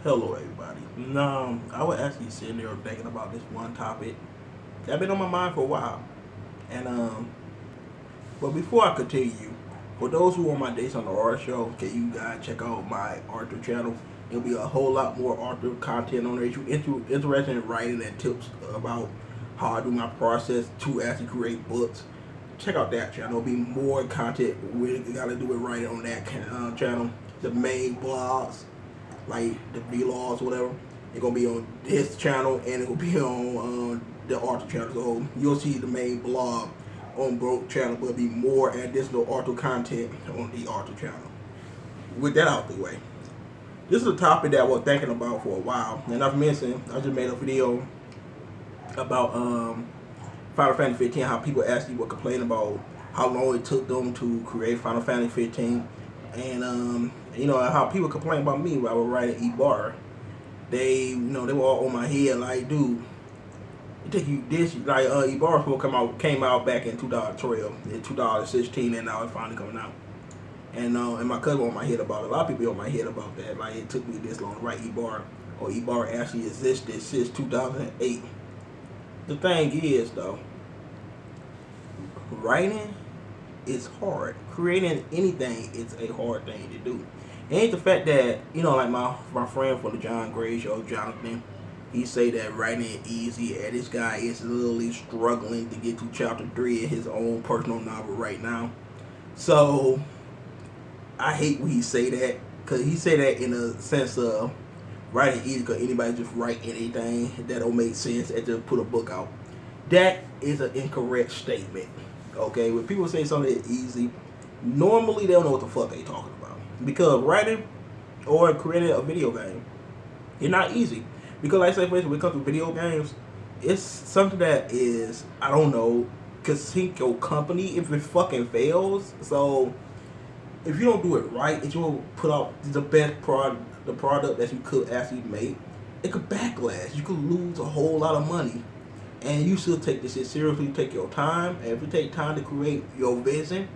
Hello, everybody. No, I was actually sitting there thinking about this one topic that's been on my mind for a while. And but before I continue, for those who on my Days on the Art Show, can you guys check out my Arthur channel? There'll be a whole lot more Arthur content on there. If you're interested in writing and tips about how I do my process to actually create books, check out that channel. There'll be more content we got to do with writing on that channel. The main blogs like the vlogs, whatever. It's gonna be on his channel and it will be on the Arthur channel. So you'll see the main blog on both channel, but it'll be more additional Arthur content on the Arthur channel. With that out the way, this is a topic that I was thinking about for a while, and I've mentioned I just made a video about Final Fantasy 15, how people actually were complaining about how long it took them to create Final Fantasy 15, and how people complain about me while I was writing E-Bar. They were all on my head like, dude, it take you this like E-Bar came out back in 2012, in 2016, and now it's finally coming out. And my cousin on my head about it. A lot of people on my head about that. Like it took me this long to write E-Bar, or E-Bar actually existed since 2008. The thing is though, writing is hard. Creating anything is a hard thing to do. It ain't the fact that, like my friend from the John Gray show, Jonathan, he say that writing is easy, and this guy is literally struggling to get to chapter 3 of his own personal novel right now. So I hate when he say that, because he say that in a sense of writing easy because anybody just write anything that don't make sense and just put a book out. That is an incorrect statement. Okay, when people say something is easy, normally they don't know what the fuck they talking about. Because writing or creating a video game, it's not easy. Because like I said, for instance, when it comes to video games, it's something that is, I don't know, could sink your company if it fucking fails. So if you don't do it right, if you don't put out the best product, the product that you could actually make, it could backlash. You could lose a whole lot of money. And you should take this shit seriously. Take your time. And if you take time to create your vision,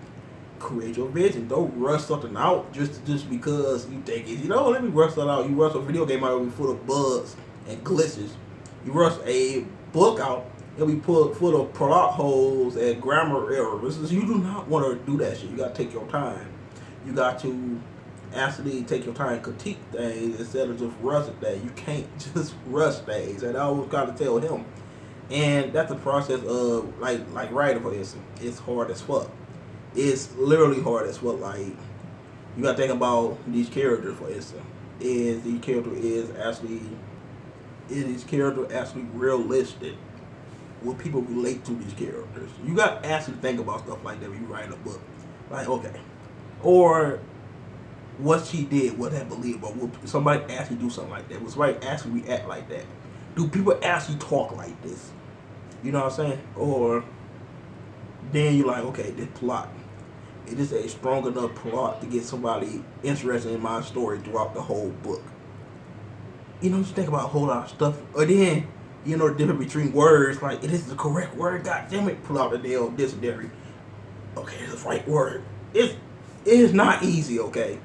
create your vision. Don't rush something out just because you think it. Let me rush that out. You rush a video game out, it'll be full of bugs and glitches. You rush a book out, it'll be full of plot holes and grammar errors. You do not want to do that shit. You got to take your time. You got to actually take your time and critique things instead of just rushing things. You can't just rush things. And I always got to tell him. And that's the process of like writing, for instance. It's hard as fuck. It's literally hard as fuck. Like you gotta think about these characters, for instance. Is these characters actually realistic? Will people relate to these characters? You gotta actually think about stuff like that when you write a book. Like, okay. Or what she did, what that believable? Will somebody actually do something like that? Will somebody actually react like that? Do people actually talk like this? You know what I'm saying? Or then you're like, okay, this plot. It is a strong enough plot to get somebody interested in my story throughout the whole book. You think about a whole lot of stuff. Or then, the difference between words, like, it is the correct word, god damn it, pull out the damn dictionary. Okay, it's the right word. It is not easy, okay?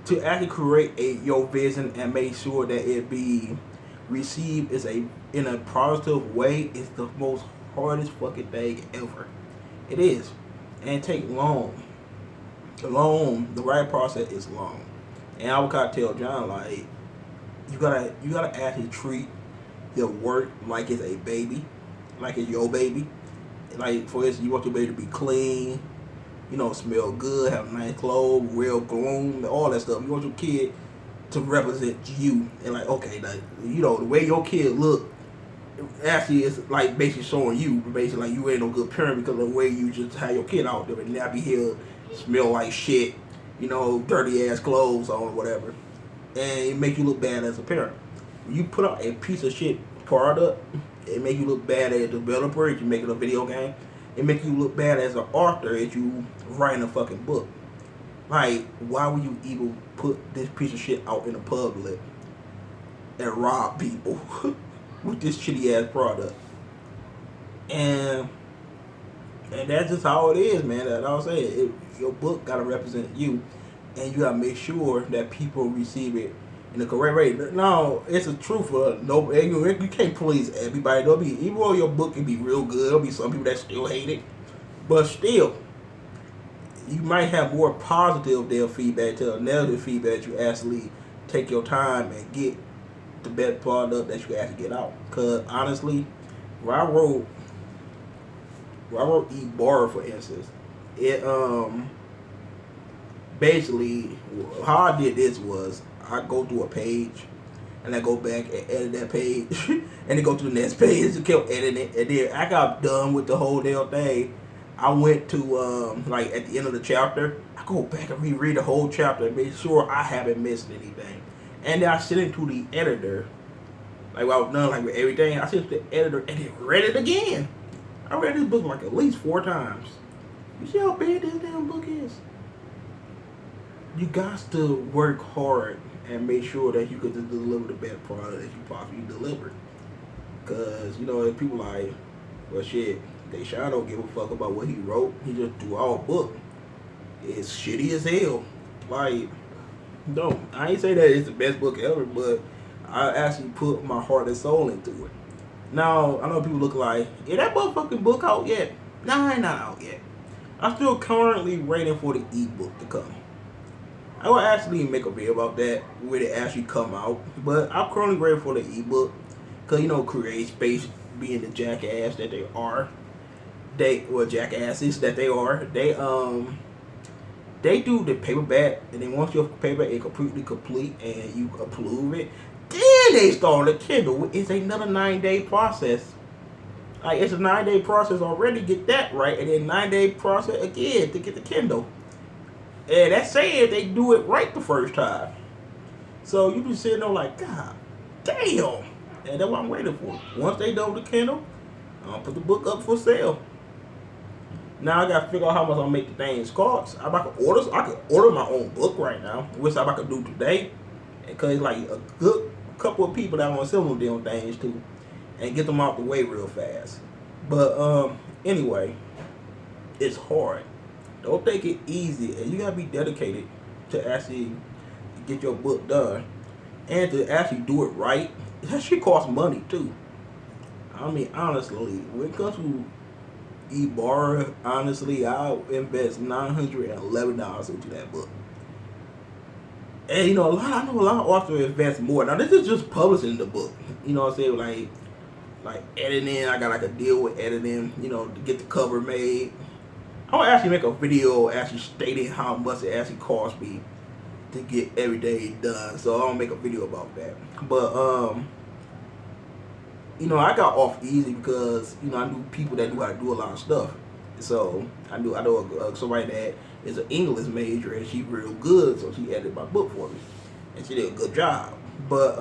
To actually create your vision and make sure that it be received in a positive way is the most hardest fucking thing ever. It is, and it takes long. The right process is long, and I would kind of tell John like, you gotta actually treat your work like it's a baby, like it's your baby. Like for instance, you want your baby to be clean, smell good, have nice clothes, real groomed, all that stuff. You want your kid to represent you, and like, okay, like, the way your kid look actually is like basically showing you, basically like you ain't no good parent because of the way you just have your kid out there and nappy head, smell like shit, dirty ass clothes on or whatever, and it make you look bad as a parent. When you put out a piece of shit product, it make you look bad as a developer if you make it a video game. It make you look bad as an author if you writing a fucking book. Like, why would you even put this piece of shit out in the public and rob people with this shitty ass product? And that's just how it is, man. That's all I'm saying. Your book gotta represent you, and you gotta make sure that people receive it in the correct way. No, it's a truth. No, you can't please everybody. There'll be, even though your book can be real good, there'll be some people that still hate it. But still, you might have more positive their feedback to negative feedback. You actually take your time and get the best product that you can actually get out. Cause honestly, where I wrote E-Bar, for instance, it basically how I did this was I go through a page and I go back and edit that page and then go to the next page and kept editing it, and then I got done with the whole damn thing. I went to like at the end of the chapter, I go back and reread the whole chapter and make sure I haven't missed anything. And then I sent it to the editor. Like when I was done like with everything, I sent it to the editor and then read it again. I read this book like at least 4 times. You see how big this damn book is? You got to work hard and make sure that you could just deliver the best product that you possibly deliver. Cause you know, if people like, well shit, DayShawn don't give a fuck about what he wrote. He just do all book. It's shitty as hell. Like, no, I ain't say that it's the best book ever, but I actually put my heart and soul into it. Now, I know people look like, is that motherfucking book out yet? Nah, it's not out yet. I'm still currently waiting for the ebook to come. I will actually make a video about that when it actually come out, but I'm currently waiting for the ebook. Cause you know, Create Space being the jackass that they are, jackasses that they are. They do the paperback, and then once your paperback is completely complete and you approve it, then they start the Kindle. It's another 9-day process. Like, it's a 9-day process already to get that right, and then 9-day process again to get the Kindle. And that's saying they do it right the first time. So you be sitting there like, God damn. And that's what I'm waiting for. Once they done with the Kindle, I'll put the book up for sale. Now I gotta figure out how much I'll make the things cost. I could order my own book right now, which I could do today. Because it's like a good couple of people that want to sell them damn things too. And get them out the way real fast. But anyway, it's hard. Don't take it easy, and you gotta be dedicated to actually get your book done, and to actually do it right. That shit costs money too. I mean, honestly, when it comes to E-Bar, honestly, I'll invest $911 into that book. And you know, I know a lot of authors invest more. Now this is just publishing the book. You know what I'm saying? Like editing, I got like a deal with editing, you know, to get the cover made. I will actually make a video actually stating how much it actually cost me to get everything done. So I'll make a video about that. But you know, I got off easy because, you know, I knew people that knew how to do a lot of stuff. So I know somebody that is an English major and she real good, so she edited my book for me. And she did a good job. But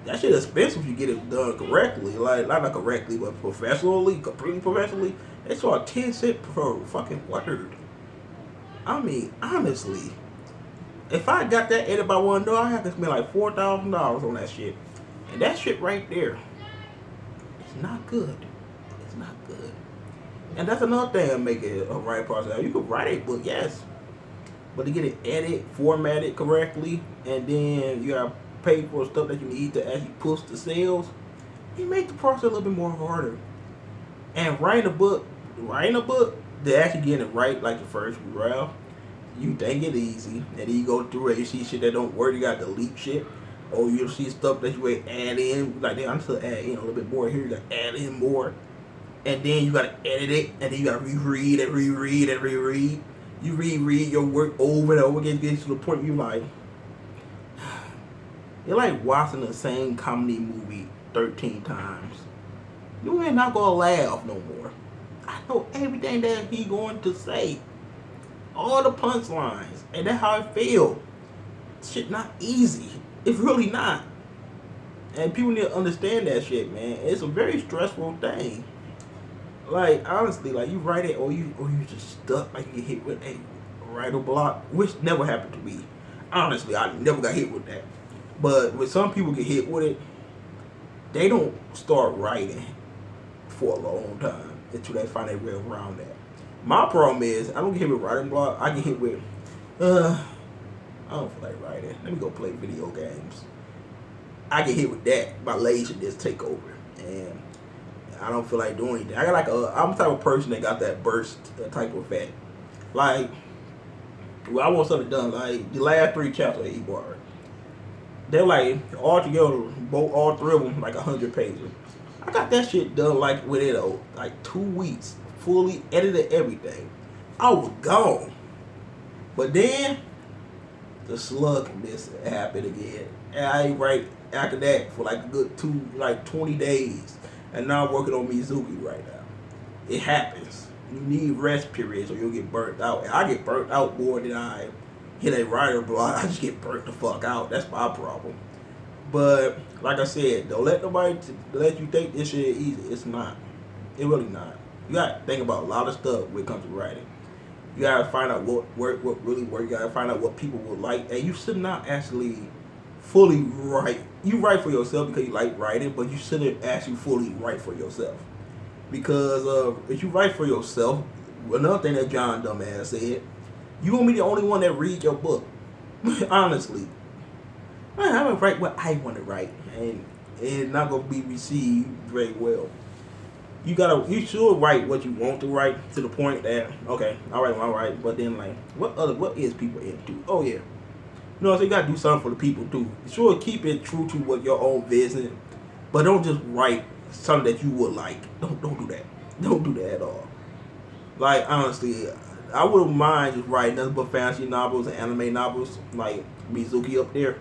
that shit expensive if you get it done correctly. Like, not correctly, but professionally, completely professionally. They charge 10 cents per fucking word. I mean, honestly, if I got that edited by one door, I have to spend like $4,000 on that shit. And that shit right there, it's not good. It's not good. And that's another thing that make it a right process. You can write a book, yes. But to get it edited, formatted correctly, and then you gotta pay for stuff that you need to actually push the sales, it make the process a little bit more harder. And writing a book, to actually get it right like the first round, you think it easy, and then you go through it, you see shit that don't work, you gotta delete shit. Or you'll see stuff that you ain't add in, like, I'm still add in a little bit more here, you gotta add in more. And then you gotta edit it, and then you gotta reread and reread and reread. You reread your work over and over again, get to the point you like, you're like watching the same comedy movie 13 times. You ain't not gonna laugh no more. I know everything that he going to say. All the punchlines. And that's how it feel. Shit not easy. It's really not. And people need to understand that shit, man. It's a very stressful thing. Like, honestly, like, you write it or you just stuck, like you get hit with a writer block, which never happened to me. Honestly, I never got hit with that. But when some people get hit with it, they don't start writing for a long time until they find their way around that. My problem is, I don't get hit with writing block. I get hit with, I'm don't feel like writing. Let me go play video games. I get hit with that. My laziness take over, and I don't feel like doing anything. I got I'm the type of person that got that burst type of effect. Like, well, I want something done. Like the last 3 chapters of E-Bar, they're like all together, all 3 of them, like 100 pages. I got that shit done like within like 2 weeks, fully edited everything. I was gone, but then the sluggishness happened again, and I ain't write after that for like a good 20 days, and now I'm working on Mizuki right now. It happens. You need rest periods or you'll get burnt out. And I get burnt out more than I hit a writer block. I just get burnt the fuck out. That's my problem. But like I said, don't let nobody let you think this shit is easy. It's not. It really not. You gotta think about a lot of stuff when it comes to writing. You gotta find out what really works. You gotta find out what people will like, and you should not actually fully write. You write for yourself because you like writing, but you shouldn't actually fully write for yourself. Because if you write for yourself, another thing that John Dumbass said, you gonna be the only one that read your book. Honestly, I'm gonna write what I want to write, and it's not gonna be received very well. You should write what you want to write to the point that okay, all right, but then like what is people into? Oh yeah, so you gotta do something for the people too. Sure, keep it true to what your own vision, but don't just write something that you would like. Don't do that. Don't do that at all. Like honestly, I wouldn't mind just writing nothing but fantasy novels and anime novels like Mizuki up there.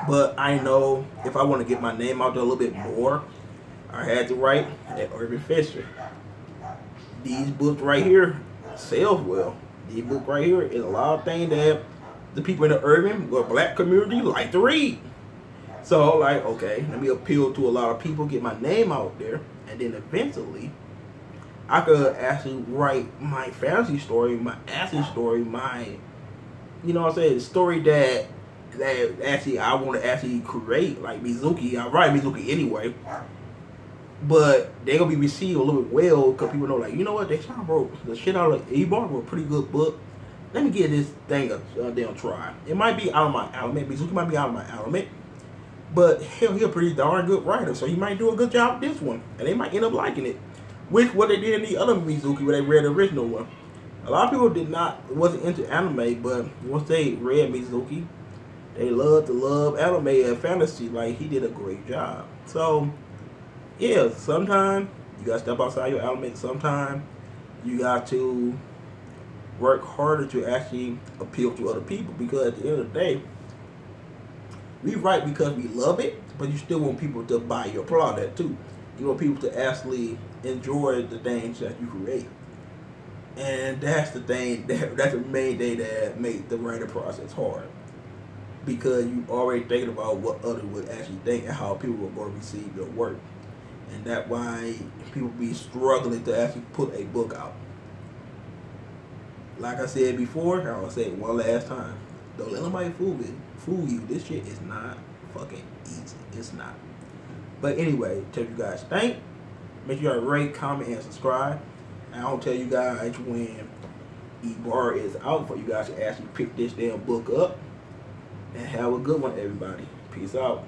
But I know if I want to get my name out there a little bit more, I had to write at Urban Fisher. These books right here sells well. These books right here is a lot of things that the people in the urban or black community like to read. So like, okay, let me appeal to a lot of people, get my name out there, and then eventually I could actually write my fantasy story, my action story, my, you know what I'm saying, story that actually I want to actually create, like Mizuki. I write Mizuki anyway, but they're gonna be received a little bit well because people know, like, you know what, DayShawn wrote the shit out of E-Bar were a pretty good book. Let me give this thing a damn try. It might be out of my element. Mizuki might be out of my element. But hell, he's a pretty darn good writer, so he might do a good job with this one, and they might end up liking it. Which what they did in the other Mizuki, where they read the original one. A lot of people wasn't into anime, but once they read Mizuki, they love anime and fantasy. Like, he did a great job. So yeah, sometimes you gotta step outside your element. Sometimes you got to work harder to actually appeal to other people, because at the end of the day, we write because we love it, but you still want people to buy your product too. You want people to actually enjoy the things that you create. And that's the thing, that's the main thing that makes the writing process hard. Because you already thinking about what others would actually think and how people are going to receive your work. And that's why people be struggling to actually put a book out. Like I said before, I'll say it one last time. Don't let nobody fool you. This shit is not fucking easy. It's not. But anyway, tell you guys thank. Make sure you rate, comment, and subscribe. And I'll tell you guys when E-Bar is out for you guys to actually pick this damn book up. And have a good one, everybody. Peace out.